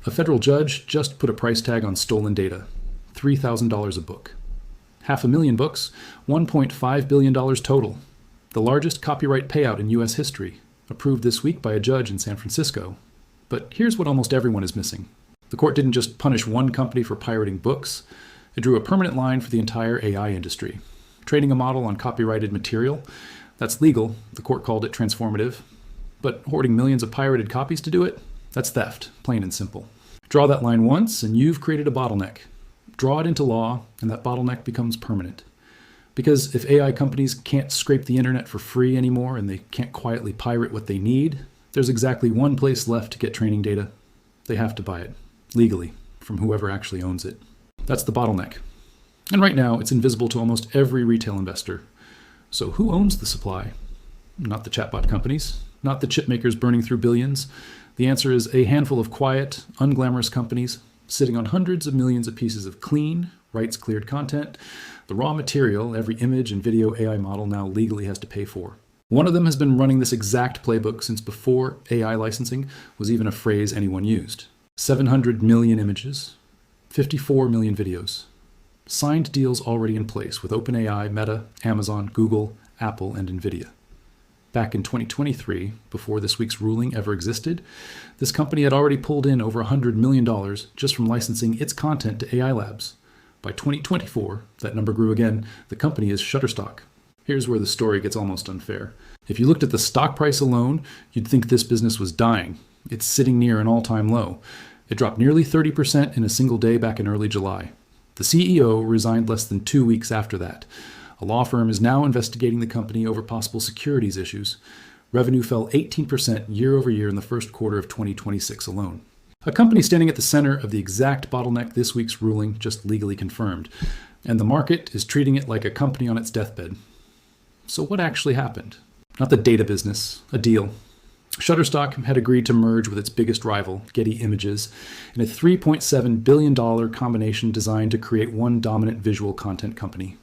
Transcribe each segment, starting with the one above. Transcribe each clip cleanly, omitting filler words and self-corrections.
A federal judge just put a price tag on stolen data, $3,000 a book. 500,000 books, $1.5 billion total. The largest copyright payout in U.S. history, approved this week by a judge in San Francisco. But here's what almost everyone is missing. The court didn't just punish one company for pirating books. It drew a permanent line for the entire AI industry. Training a model on copyrighted material, that's legal. The court called it transformative. But hoarding millions of pirated copies to do it, that's theft, plain and simple. Draw that line once and you've created a bottleneck. Draw it into law and that bottleneck becomes permanent. Because if AI companies can't scrape the internet for free anymore and they can't quietly pirate what they need, there's exactly one place left to get training data. They have to buy it, legally, from whoever actually owns it. That's the bottleneck. And right now, it's invisible to almost every retail investor. So who owns the supply? Not the chatbot companies, not the chip makers burning through billions. The answer is a handful of quiet, unglamorous companies sitting on hundreds of millions of pieces of clean, rights-cleared content, the raw material every image and video AI model now legally has to pay for. One of them has been running this exact playbook since before AI licensing was even a phrase anyone used. 700 million images, 54 million videos. Signed deals already in place with OpenAI, Meta, Amazon, Google, Apple, and NVIDIA. Back in 2023, before this week's ruling ever existed, this company had already pulled in over $100 million just from licensing its content to AI labs. By 2024, that number grew again. The company is Shutterstock. Here's where the story gets almost unfair. If you looked at the stock price alone, you'd think this business was dying. It's sitting near an all-time low. It dropped nearly 30% in a single day back in early July. The CEO resigned less than 2 weeks after that. A law firm is now investigating the company over possible securities issues. Revenue fell 18% year over year in the first quarter of 2026 alone. A company standing at the center of the exact bottleneck this week's ruling just legally confirmed, and the market is treating it like a company on its deathbed. So what actually happened? Not the data business, a deal. Shutterstock had agreed to merge with its biggest rival, Getty Images, in a $3.7 billion combination designed to create one dominant visual content company.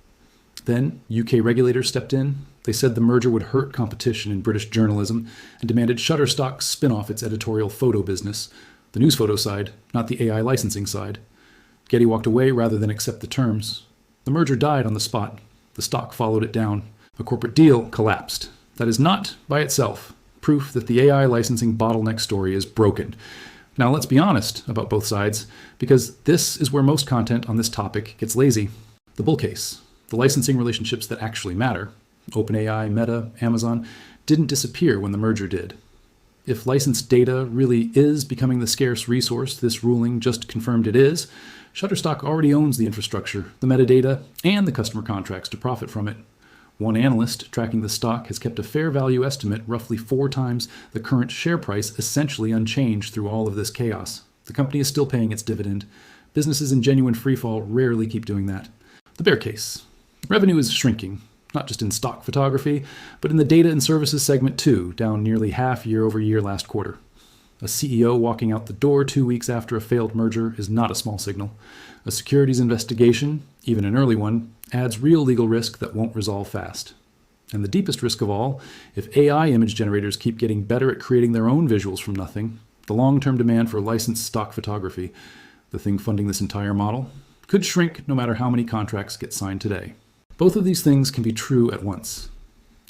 Then, UK regulators stepped in. They said the merger would hurt competition in British journalism and demanded Shutterstock spin off its editorial photo business, the news photo side, not the AI licensing side. Getty walked away rather than accept the terms. The merger died on the spot. The stock followed it down. A corporate deal collapsed. That is not, by itself, proof that the AI licensing bottleneck story is broken. Now let's be honest about both sides, because this is where most content on this topic gets lazy. The bull case, the licensing relationships that actually matter, OpenAI, Meta, Amazon, didn't disappear when the merger did. If licensed data really is becoming the scarce resource this ruling just confirmed it is, Shutterstock already owns the infrastructure, the metadata, and the customer contracts to profit from it. One analyst tracking the stock has kept a fair value estimate roughly 4 times the current share price essentially unchanged through all of this chaos. The company is still paying its dividend. Businesses in genuine freefall rarely keep doing that. The bear case. Revenue is shrinking, not just in stock photography, but in the data and services segment too, down nearly half year over year last quarter. A CEO walking out the door 2 weeks after a failed merger is not a small signal. A securities investigation, even an early one, adds real legal risk that won't resolve fast. And the deepest risk of all, if AI image generators keep getting better at creating their own visuals from nothing, the long-term demand for licensed stock photography, the thing funding this entire model, could shrink no matter how many contracts get signed today. Both of these things can be true at once.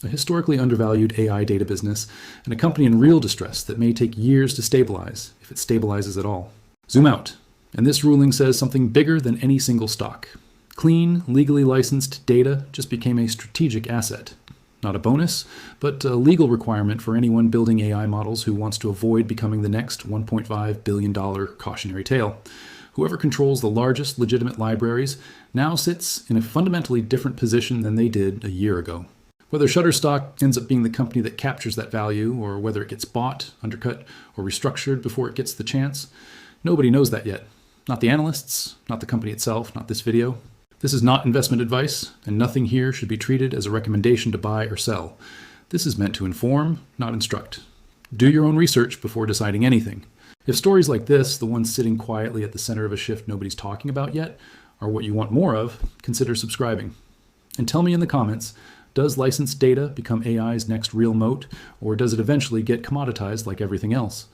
A historically undervalued AI data business, and a company in real distress that may take years to stabilize, if it stabilizes at all. Zoom out, and this ruling says something bigger than any single stock. Clean, legally licensed data just became a strategic asset. Not a bonus, but a legal requirement for anyone building AI models who wants to avoid becoming the next $1.5 billion cautionary tale. Whoever controls the largest legitimate libraries now sits in a fundamentally different position than they did a year ago. Whether Shutterstock ends up being the company that captures that value, or whether it gets bought, undercut, or restructured before it gets the chance, nobody knows that yet. Not the analysts, not the company itself, not this video. This is not investment advice, and nothing here should be treated as a recommendation to buy or sell. This is meant to inform, not instruct. Do your own research before deciding anything. If stories like this, the ones sitting quietly at the center of a shift nobody's talking about yet, are what you want more of, consider subscribing. And tell me in the comments, does licensed data become AI's next real moat, or does it eventually get commoditized like everything else?